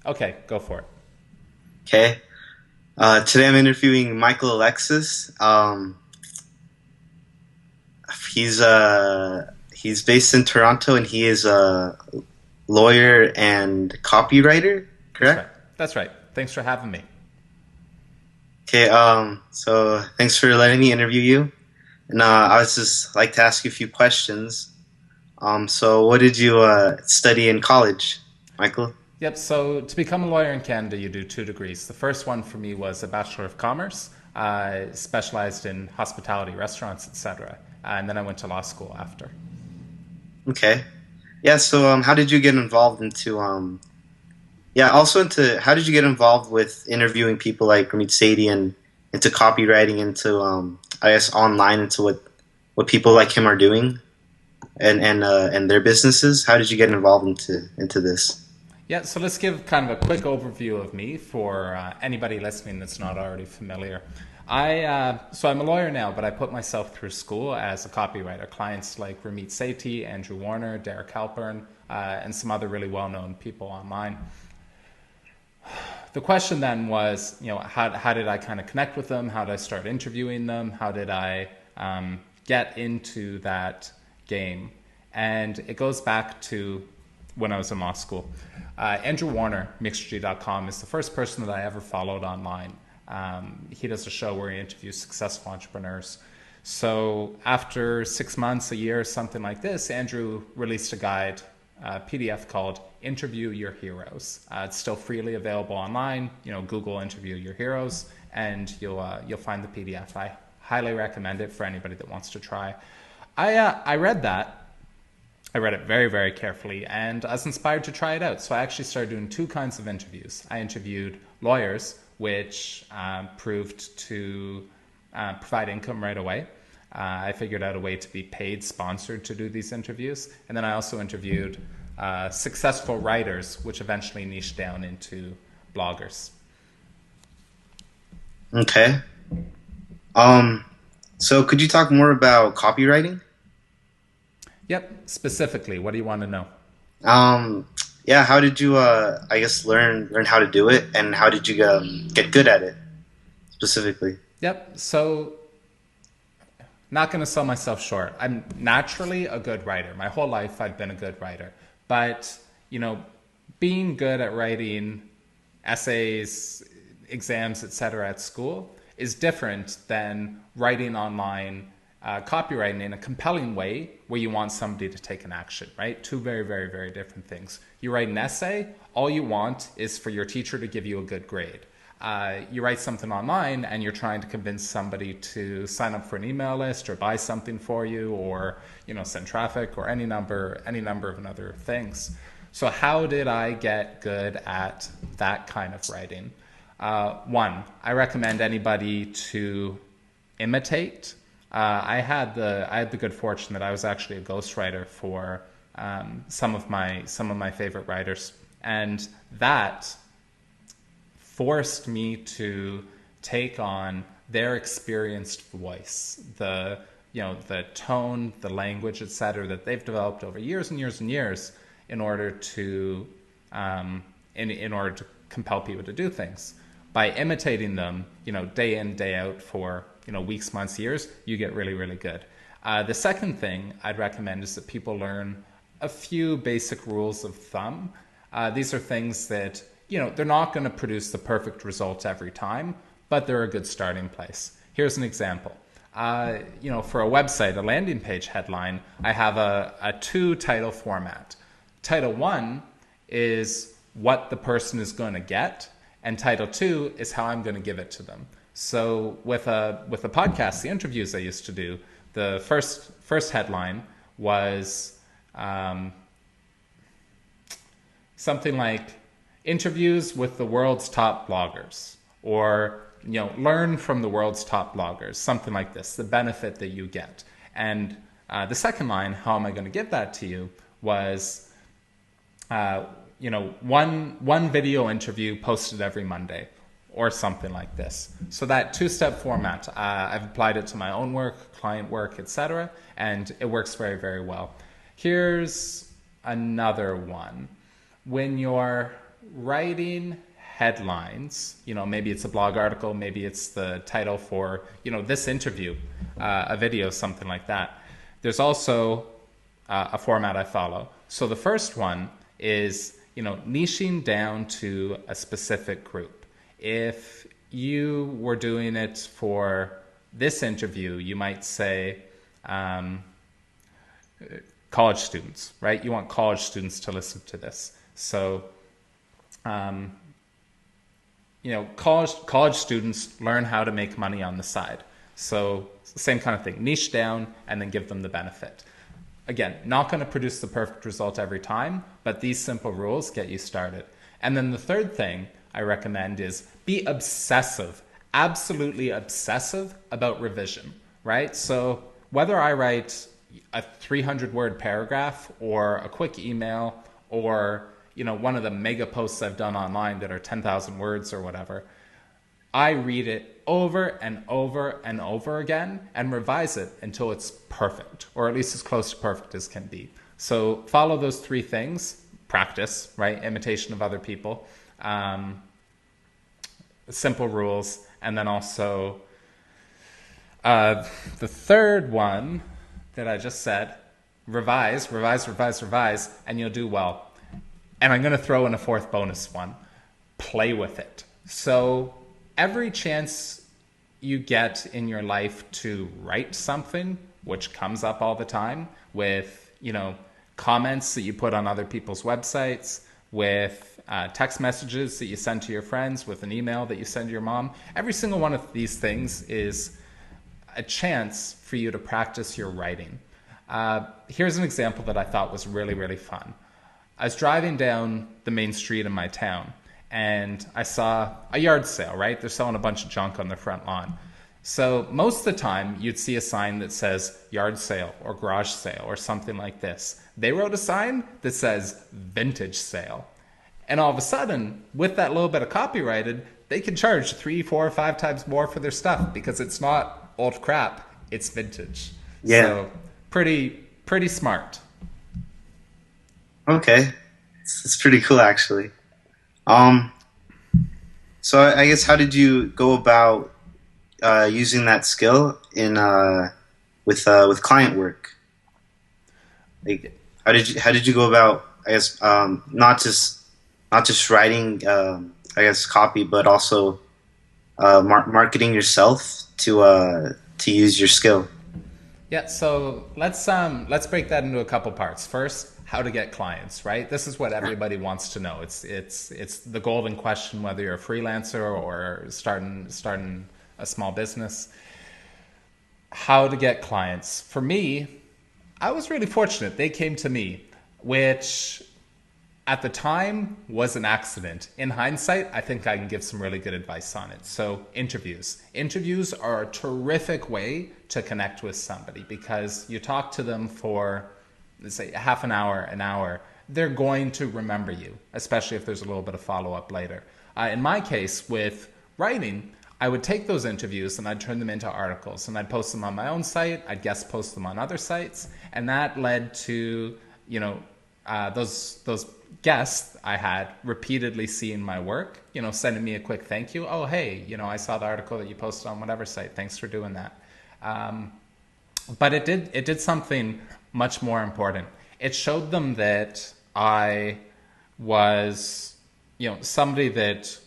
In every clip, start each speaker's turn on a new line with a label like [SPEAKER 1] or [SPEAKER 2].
[SPEAKER 1] Okay, go for it.
[SPEAKER 2] Okay. Today I'm interviewing Michael Alexis. He's based in Toronto and he is a lawyer and copywriter,
[SPEAKER 1] That's
[SPEAKER 2] correct?
[SPEAKER 1] right. That's right. Thanks for having me.
[SPEAKER 2] Okay, so thanks for letting me interview you. And I was just like to ask you a few questions. So what did you study in college, Michael?
[SPEAKER 1] Yep, so to become a lawyer in Canada, you do two degrees. The first one for me was a Bachelor of Commerce, specialized in hospitality, restaurants, etc. And then I went to law school after.
[SPEAKER 2] Okay. Yeah, so how did you get involved into yeah, also into how did you get involved with interviewing people like Ramit Sethi and into copywriting, into I guess online, into what people like him are doing and their businesses? How did you get involved into this?
[SPEAKER 1] Yeah, so let's give kind of a quick overview of me for anybody listening that's not already familiar. So I'm a lawyer now, but I put myself through school as a copywriter. Clients like Ramit Sethi, Andrew Warner, Derek Halpern, and some other really well-known people online. The question then was, how did I kind of connect with them? How did I start interviewing them? How did I get into that game? And it goes back to when I was in law school. Andrew Warner, Mixergy.com, is the first person that I ever followed online. He does a show where he interviews successful entrepreneurs. So after 6 months, a year, something like this, Andrew released a guide, PDF called Interview Your Heroes. It's still freely available online. Google Interview Your Heroes, and you'll find the PDF. I highly recommend it for anybody that wants to try. I read that. I read it very, very carefully, and I was inspired to try it out. So I actually started doing two kinds of interviews. I interviewed lawyers, which proved to provide income right away. I figured out a way to be paid, sponsored to do these interviews. And then I also interviewed successful writers, which eventually niched down into bloggers.
[SPEAKER 2] Okay. Um, so could you talk more about copywriting?
[SPEAKER 1] Yep, specifically, what do you want to know?
[SPEAKER 2] Um, yeah, how did you I guess learn how to do it, and how did you get good at it specifically?
[SPEAKER 1] Yep, so not going to sell myself short. I'm naturally a good writer. My whole life I've been a good writer. But, being good at writing essays, exams, etc. at school is different than writing online, copywriting in a compelling way where you want somebody to take an action, right? Two very, very, very different things. You write an essay, all you want is for your teacher to give you a good grade. You write something online and you're trying to convince somebody to sign up for an email list or buy something for you, or send traffic, or any number of other things. So how did I get good at that kind of writing? One, I recommend anybody to imitate. I had the good fortune that I was actually a ghostwriter for some of my favorite writers, and that forced me to take on their experienced voice, the tone, the language, etc., that they've developed over years and years and years in order to in order to compel people to do things. By imitating them, day in, day out for weeks, months, years, you get really, really good. The second thing I'd recommend is that people learn a few basic rules of thumb. These are things that they're not going to produce the perfect results every time, but they're a good starting place. Here's an example. For a website, a landing page headline, I have a two title format. Title one is what the person is going to get, and title two is how I'm going to give it to them. So with a podcast, the interviews I used to do, the first headline was something like interviews with the world's top bloggers, or learn from the world's top bloggers, something like this, the benefit that you get. And the second line, how am I going to give that to you, was one video interview posted every Monday, or something like this. So that two-step format, I've applied it to my own work, client work, etc., and it works very, very well. Here's another one. When you're writing headlines, maybe it's a blog article, maybe it's the title for, this interview, a video, something like that. There's also a format I follow. So the first one is, niching down to a specific group. If you were doing it for this interview, you might say college students, right? You want college students to listen to this. So, college students learn how to make money on the side. So same kind of thing, niche down and then give them the benefit. Again, not going to produce the perfect result every time, but these simple rules get you started. And then the third thing I recommend is be obsessive, absolutely obsessive about revision, right? So whether I write a 300-word paragraph or a quick email or one of the mega posts I've done online that are 10,000 words or whatever, I read it over and over and over again and revise it until it's perfect, or at least as close to perfect as can be. So follow those three things. Practice, right? Imitation of other people. Simple rules. And then also the third one that I just said, revise, and you'll do well. And I'm going to throw in a fourth bonus one. Play with it. So every chance you get in your life to write something, which comes up all the time with, comments that you put on other people's websites, with text messages that you send to your friends, with an email that you send to your mom. Every single one of these things is a chance for you to practice your writing. Here's an example that I thought was really, really fun. I was driving down the main street in my town and I saw a yard sale, right? They're selling a bunch of junk on their front lawn. So most of the time you'd see a sign that says yard sale or garage sale or something like this. They wrote a sign that says vintage sale. And all of a sudden, with that little bit of copyrighted, they can charge 3, 4, 5 times more for their stuff because it's not old crap, it's vintage.
[SPEAKER 2] Yeah.
[SPEAKER 1] So pretty smart.
[SPEAKER 2] Okay. It's pretty cool, actually. So I guess how did you go about using that skill in with client work? Like, how did you go about, I guess, not just writing I guess copy, but also marketing yourself to use your skill?
[SPEAKER 1] Yeah, so let's break that into a couple parts. First, how to get clients, right? This is what everybody wants to know. It's the golden question, whether you're a freelancer or starting a small business. How to get clients. For me, I was really fortunate. They came to me, which at the time was an accident. In hindsight, I think I can give some really good advice on it. So interviews. Interviews are a terrific way to connect with somebody because you talk to them for, let's say, half an hour, they're going to remember you, especially if there's a little bit of follow-up later. In my case, with writing, I would take those interviews and I'd turn them into articles and I'd post them on my own site, I'd guest post them on other sites, and that led to, those guests I had repeatedly seeing my work, sending me a quick thank you. Oh, hey, I saw the article that you posted on whatever site. Thanks for doing that. But it did something much more important. It showed them that I was, somebody that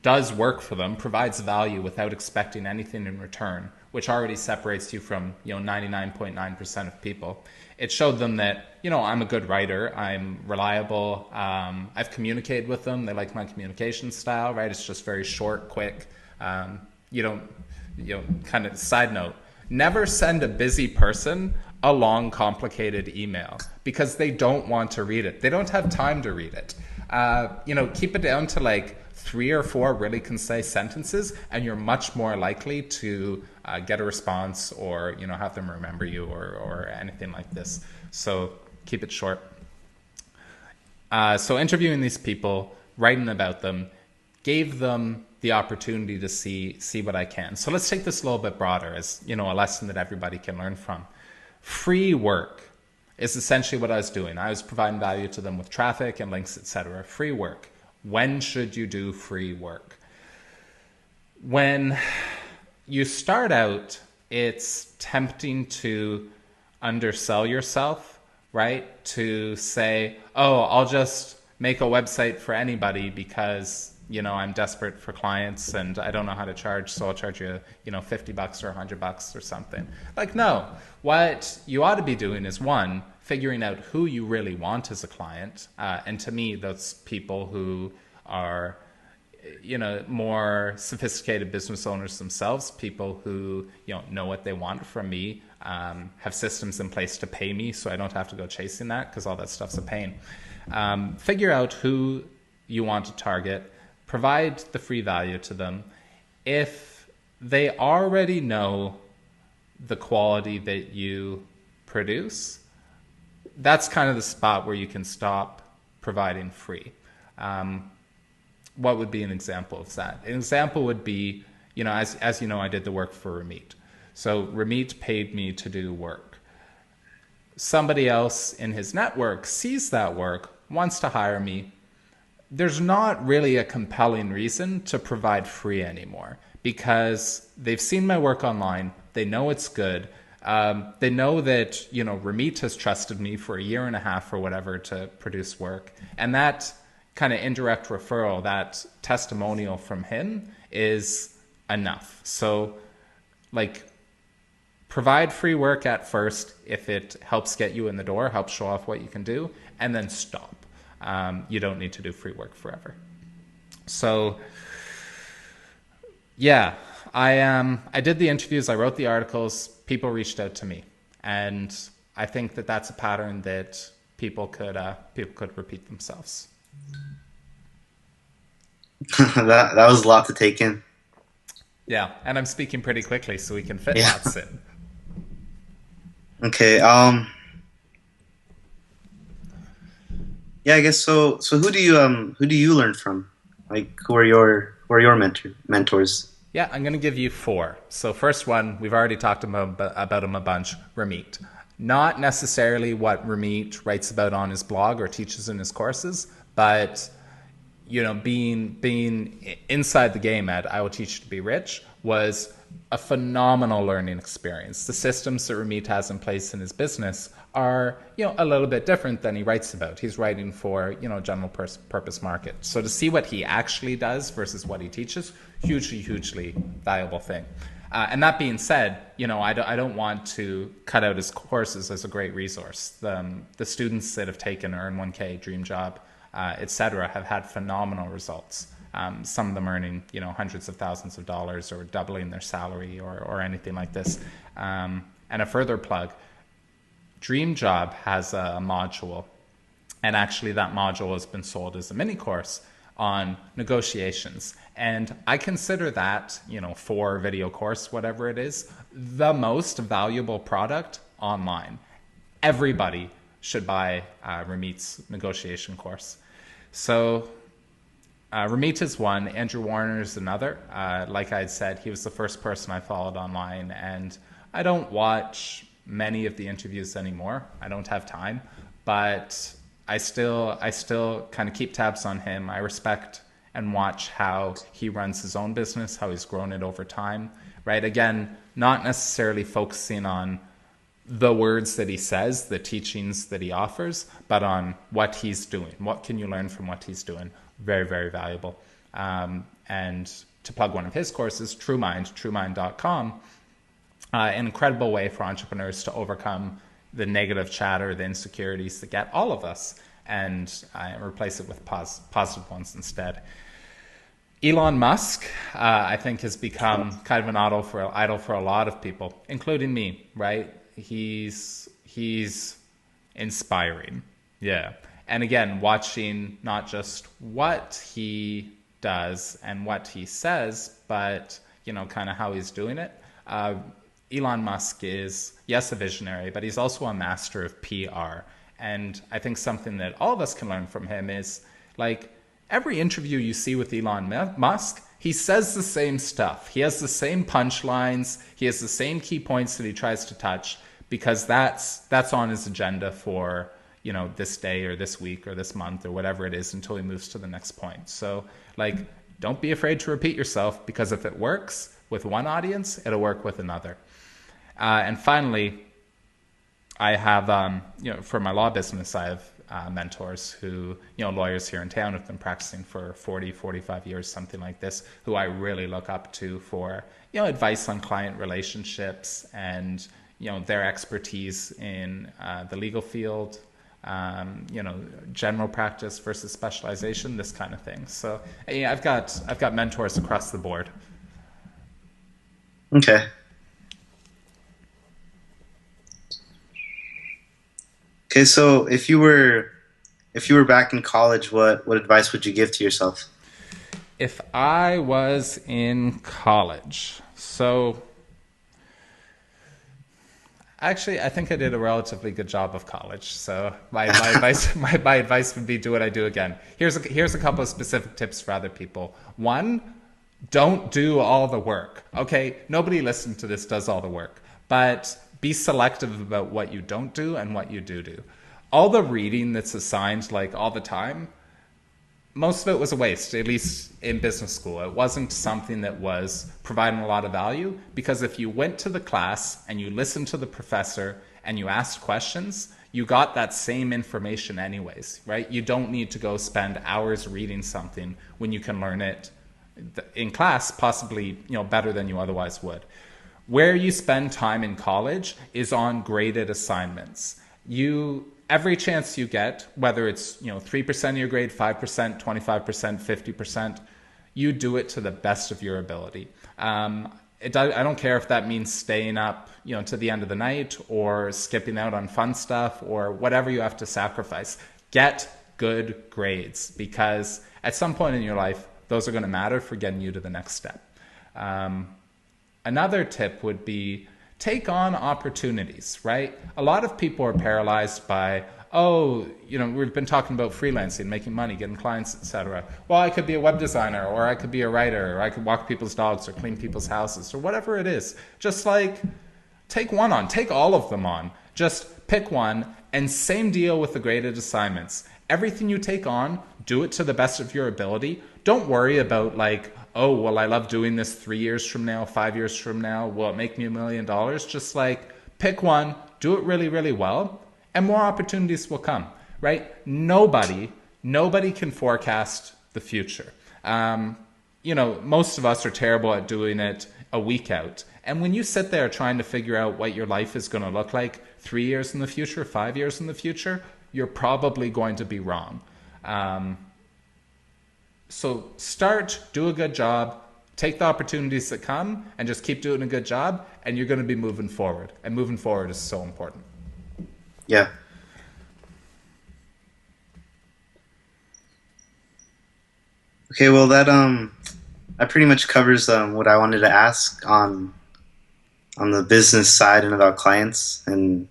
[SPEAKER 1] does work for them, provides value without expecting anything in return, which already separates you from 99.9% of people. It showed them that I'm a good writer, I'm reliable, I've communicated with them, they like my communication style, right? It's just very short, quick. Kind of side note, never send a busy person a long, complicated email because they don't want to read it. They don't have time to read it. Keep it down to like 3 or 4 really concise sentences, and you're much more likely to get a response or have them remember you or anything like this. So keep it short. So interviewing these people, writing about them, gave them the opportunity to see what I can. So let's take this a little bit broader as a lesson that everybody can learn from. Free work. is essentially what I was doing. I was providing value to them with traffic and links, etc. Free work. When should you do free work? When you start out, it's tempting to undersell yourself, right? To say, oh, I'll just make a website for anybody because, you know, I'm desperate for clients and I don't know how to charge, so I'll charge you, you know, $50 or $100 or something. Like, no, what you ought to be doing is, one, figuring out who you really want as a client. And to me, that's people who are, you know, more sophisticated business owners themselves, people who, you know what they want from me, have systems in place to pay me so I don't have to go chasing that, because all that stuff's a pain. Figure out who you want to target, provide the free value to them. If they already know the quality that you produce, that's kind of the spot where you can stop providing free. What would be an example of that? An example would be, you know, as you know, I did the work for Ramit. So Ramit paid me to do work. Somebody else in his network sees that work, wants to hire me. There's not really a compelling reason to provide free anymore, because they've seen my work online. They know it's good. They know that, you know, Ramit has trusted me for a year and a half or whatever to produce work. And that kind of indirect referral, that testimonial from him is enough. So, like, provide free work at first if it helps get you in the door, helps show off what you can do, and then stop. You don't need to do free work forever. So, yeah, I did the interviews, I wrote the articles, people reached out to me, and I think that that's a pattern that people could repeat themselves.
[SPEAKER 2] That was a lot to take in.
[SPEAKER 1] Yeah, and I'm speaking pretty quickly, so we can fit lots in.
[SPEAKER 2] Okay. Yeah, I guess so. So who do you learn from? Like, who are your mentors?
[SPEAKER 1] Yeah, I'm going to give you 4. So first one, we've already talked about him a bunch, Ramit. Not necessarily what Ramit writes about on his blog or teaches in his courses, but, you know, being inside the game at I Will Teach You to Be Rich was a phenomenal learning experience. The systems that Ramit has in place in his business are, you know, a little bit different than he writes about. He's writing for, you know, general purpose market. So to see what he actually does versus what he teaches, hugely valuable thing. And that being said, you know, I don't want to cut out his courses as a great resource. The students that have taken Earn 1K, Dream Job, etc., have had phenomenal results. Some of them earning, you know, hundreds of thousands of dollars or doubling their salary or anything like this. And a further plug, Dream Job has a module, and actually that module has been sold as a mini course on negotiations. And I consider that, you know, 4-video course, whatever it is, the most valuable product online. Everybody should buy Ramit's negotiation course. So Ramit is one, Andrew Warner is another. Like I had said, he was the first person I followed online, and I don't watch many of the interviews anymore. I don't have time, but I still kind of keep tabs on him. I respect and watch how he runs his own business, how he's grown it over time, right? Again, not necessarily focusing on the words that he says, the teachings that he offers, but on what he's doing. What can you learn from what he's doing? Very valuable. And to plug one of his courses, truemind.com, an incredible way for entrepreneurs to overcome the negative chatter, the insecurities that get all of us, and replace it with positive ones instead. Elon Musk, I think, has become kind of an idol for a lot of people, including me, right? He's inspiring. Yeah. And again, watching not just what he does and what he says, but, you know, kind of how he's doing it. Elon Musk is, yes, a visionary, but he's also a master of PR. And I think something that all of us can learn from him is, like, every interview you see with Elon Musk, he says the same stuff. He has the same punchlines. He has the same key points that he tries to touch, because that's on his agenda for, you know, this day or this week or this month or whatever it is until he moves to the next point. So like, don't be afraid to repeat yourself, because if it works with one audience, it'll work with another. And finally, I have, you know, for my law business, I have mentors who, you know, lawyers here in town have been practicing for 40, 45 years, something like this, who I really look up to for, you know, advice on client relationships and, you know, their expertise in the legal field, you know, general practice versus specialization, this kind of thing. So yeah, I've got mentors across the board.
[SPEAKER 2] Okay. Okay, so if you were back in college, what advice would you give to yourself?
[SPEAKER 1] If I was in college, so actually, I think I did a relatively good job of college. So my advice my advice would be do what I do again. Here's a couple of specific tips for other people. One, don't do all the work. Okay, nobody listening to this does all the work, but be selective about what you don't do and what you do. All the reading that's assigned like all the time, most of it was a waste, at least in business school. It wasn't something that was providing a lot of value, because if you went to the class and you listened to the professor and you asked questions, you got that same information anyways, right? You don't need to go spend hours reading something when you can learn it in class, possibly, you know, better than you otherwise would. Where you spend time in college is on graded assignments. Every chance you get, whether it's, you know, 3% of your grade, 5%, 25%, 50%, you do it to the best of your ability. I don't care if that means staying up, you know, to the end of the night or skipping out on fun stuff or whatever you have to sacrifice. Get good grades, because at some point in your life, those are going to matter for getting you to the next step. Another tip would be take on opportunities, right? A lot of people are paralyzed by, oh, you know, we've been talking about freelancing, making money, getting clients, etc. Well, I could be a web designer, or I could be a writer, or I could walk people's dogs or clean people's houses, or whatever it is. Just like take one on, take all of them on. Just pick one, and same deal with the graded assignments. Everything you take on, do it to the best of your ability. Don't worry about like, oh, well, I love doing this 3 years from now, 5 years from now. Will it make me $1 million? Just like pick one, do it really, really well, and more opportunities will come, right? Nobody can forecast the future. You know, most of us are terrible at doing it a week out. And when you sit there trying to figure out what your life is going to look like 3 years in the future, 5 years in the future, you're probably going to be wrong. So start, do a good job, take the opportunities that come, and just keep doing a good job, and you're going to be moving forward. And moving forward is so important.
[SPEAKER 2] Yeah. Okay, well that pretty much covers what I wanted to ask on the business side and about clients. And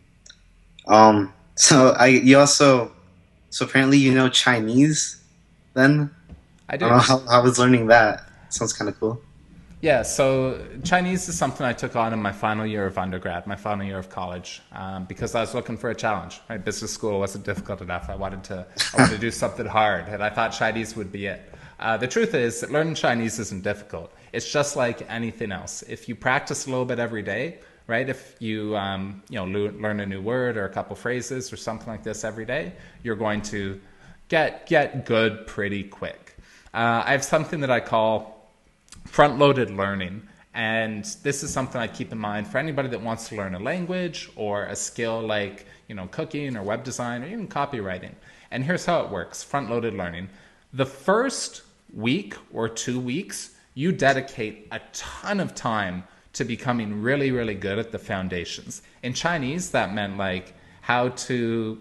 [SPEAKER 2] so apparently you know Chinese then?
[SPEAKER 1] I do.
[SPEAKER 2] I don't know how I was learning that. Sounds kind of cool.
[SPEAKER 1] Yeah, so Chinese is something I took on in my final year of undergrad, my final year of college, because I was looking for a challenge. Right? Business school wasn't difficult enough. I wanted to do something hard, and I thought Chinese would be it. The truth is that learning Chinese isn't difficult. It's just like anything else. If you practice a little bit every day, right? If you learn a new word or a couple phrases or something like this every day, you're going to get good pretty quick. I have something that I call front-loaded learning, and this is something I keep in mind for anybody that wants to learn a language or a skill like, you know, cooking or web design or even copywriting. And here's how it works: front-loaded learning. The first week or 2 weeks, you dedicate a ton of time to becoming really, really good at the foundations. In Chinese, that meant like how to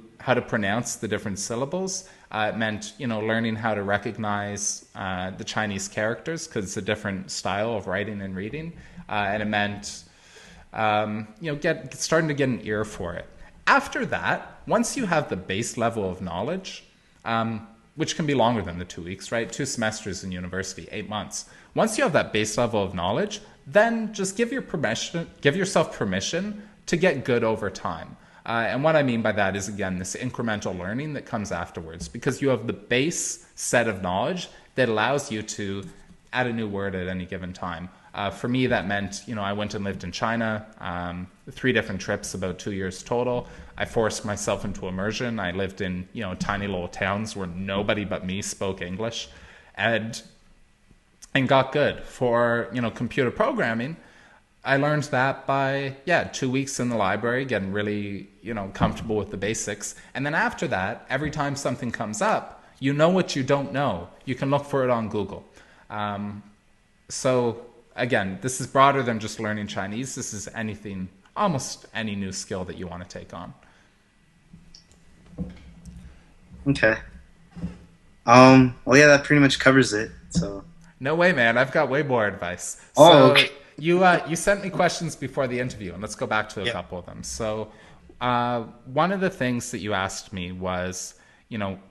[SPEAKER 1] pronounce the different syllables. It meant, you know, learning how to recognize the Chinese characters, because it's a different style of writing and reading. And it meant, starting to get an ear for it. After that, once you have the base level of knowledge, which can be longer than the 2 weeks, right? 2 semesters in university, 8 months. Once you have that base level of knowledge, then just give yourself permission to get good over time. And what I mean by that is, again, this incremental learning that comes afterwards, because you have the base set of knowledge that allows you to add a new word at any given time. For me, that meant, I went and lived in China, 3 different trips, about 2 years total. I forced myself into immersion. I lived in, tiny little towns where nobody but me spoke English, and got good. For, computer programming, I learned that by, 2 weeks in the library, getting really, comfortable with the basics. And then after that, every time something comes up, you know what you don't know. You can look for it on Google. So again, this is broader than just learning Chinese. This is anything, almost any new skill that you want to take on.
[SPEAKER 2] Okay. Well, yeah, that pretty much covers it. So.
[SPEAKER 1] No way, man. I've got way more advice.
[SPEAKER 2] Oh, okay.
[SPEAKER 1] You sent me questions before the interview, and let's go back to a couple of them. So one of the things that you asked me was,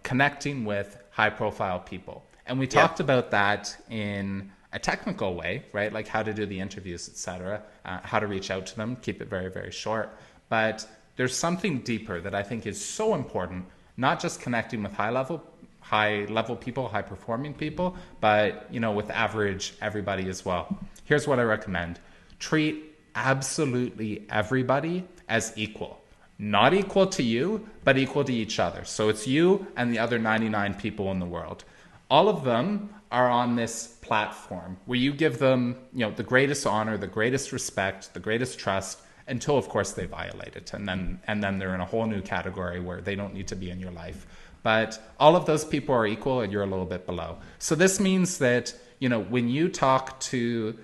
[SPEAKER 1] connecting with high-profile people. And we talked about that in a technical way, right? Like how to do the interviews, etc., how to reach out to them, keep it very, very short. But there's something deeper that I think is so important, not just connecting with high-level people, high-performing people, but, with average everybody as well. Here's what I recommend. Treat absolutely everybody as equal. Not equal to you, but equal to each other. So it's you and the other 99 people in the world. All of them are on this platform where you give them, the greatest honor, the greatest respect, the greatest trust, until, of course, they violate it. And then they're in a whole new category where they don't need to be in your life. But all of those people are equal, and you're a little bit below. So this means that, when you talk to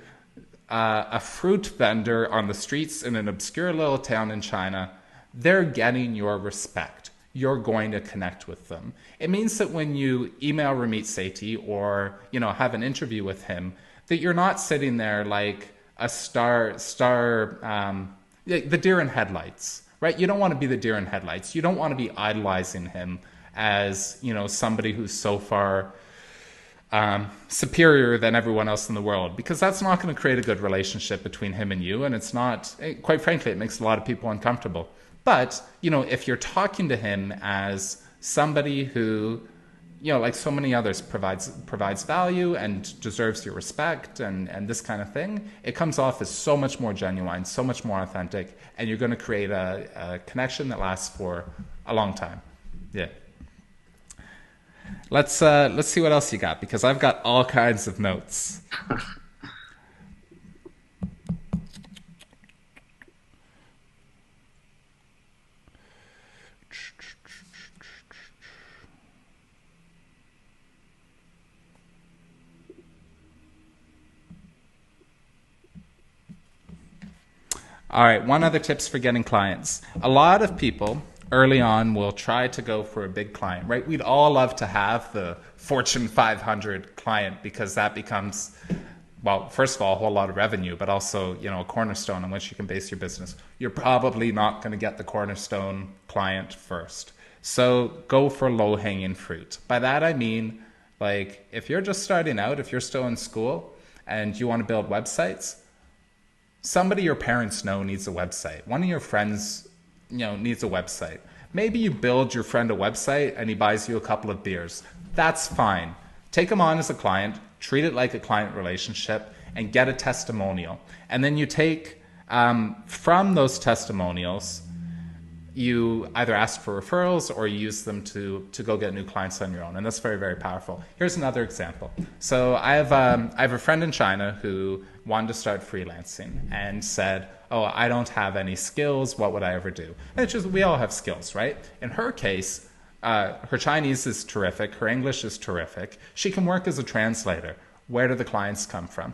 [SPEAKER 1] a fruit vendor on the streets in an obscure little town in China, they're getting your respect. You're going to connect with them. It means that when you email Ramit Sethi or, have an interview with him, that you're not sitting there like a the deer in headlights, right? You don't want to be the deer in headlights. You don't want to be idolizing him as, somebody who's so far superior than everyone else in the world, because that's not going to create a good relationship between him and you. And it's not, quite frankly, it makes a lot of people uncomfortable. But, if you're talking to him as somebody who, like so many others, provides value and deserves your respect and this kind of thing, it comes off as so much more genuine, so much more authentic, and you're going to create a connection that lasts for a long time. Yeah. Let's see what else you got, because I've got all kinds of notes. All right, one other tips for getting clients. A lot of people early on will try to go for a big client, right? We'd all love to have the Fortune 500 client, because that becomes, well, first of all, a whole lot of revenue, but also, a cornerstone on which you can base your business. You're probably not going to get the cornerstone client first. So go for low-hanging fruit. By that I mean, like, if you're just starting out, if you're still in school and you want to build websites, somebody your parents know needs a website. One of your friends, needs a website. Maybe you build your friend a website and he buys you a couple of beers. That's fine. Take him on as a client, treat it like a client relationship, and get a testimonial. And then you take, from those testimonials, you either ask for referrals or you use them to go get new clients on your own. And that's very, very powerful. Here's another example. So I have a friend in China who wanted to start freelancing and said, oh, I don't have any skills. What would I ever do? And it's just, we all have skills, right? In her case, her Chinese is terrific. Her English is terrific. She can work as a translator. Where do the clients come from?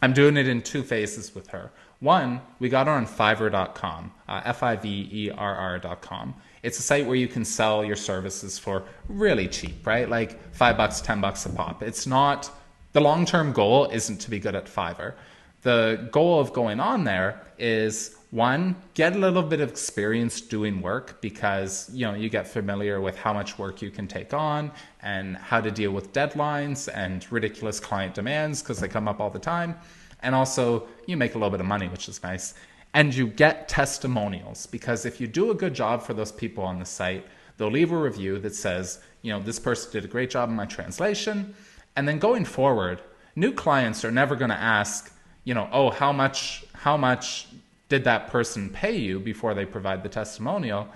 [SPEAKER 1] I'm doing it in 2 phases with her. One, we got her on Fiverr.com, Fiverr.com. It's a site where you can sell your services for really cheap, right? Like $5, $10 a pop. It's not, the long-term goal isn't to be good at Fiverr. The goal of going on there is, one, get a little bit of experience doing work, because you get familiar with how much work you can take on and how to deal with deadlines and ridiculous client demands, because they come up all the time. And also, you make a little bit of money, which is nice. and you get testimonials, because if you do a good job for those people on the site, they'll leave a review that says, this person did a great job in my translation. And then going forward, new clients are never going to ask, oh, how much did that person pay you before they provide the testimonial?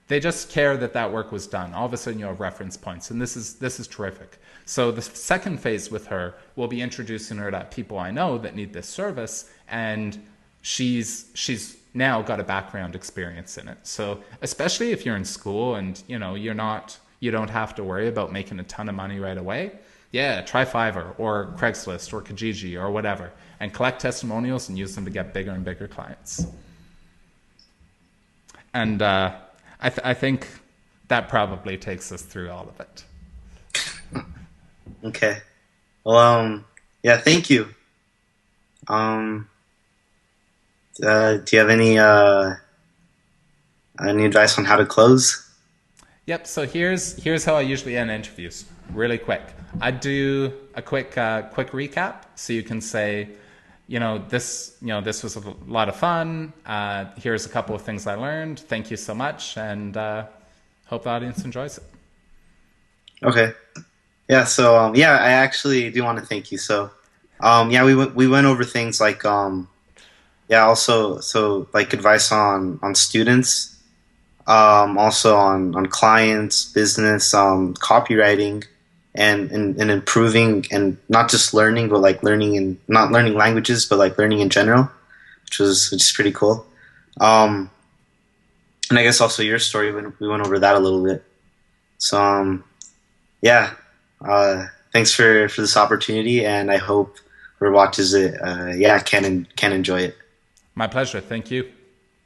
[SPEAKER 1] They just care that that work was done. All of a sudden you have reference points, and this is terrific. So the second phase with her will be introducing her to people I know that need this service, and she's now got a background experience in it. So especially if you're in school and you don't have to worry about making a ton of money right away, try Fiverr or Craigslist or Kijiji or whatever, and collect testimonials and use them to get bigger and bigger clients. And I think that probably takes us through all of it.
[SPEAKER 2] Okay. Well, thank you. Do you have any advice on how to close?
[SPEAKER 1] Yep. So here's how I usually end interviews. Really quick. I do a quick recap, so you can say, this was a lot of fun. Here's a couple of things I learned. Thank you so much, and hope the audience enjoys it.
[SPEAKER 2] Okay. Yeah. So I actually do want to thank you. So we went over things like also like advice on students, also on clients, business, copywriting, and improving, and not just learning, but like learning, and not learning languages, but like learning in general, which is pretty cool. And I guess also your story, when we went over that a little bit. So thanks for this opportunity, and I hope whoever watches it can enjoy it.
[SPEAKER 1] My pleasure. Thank you.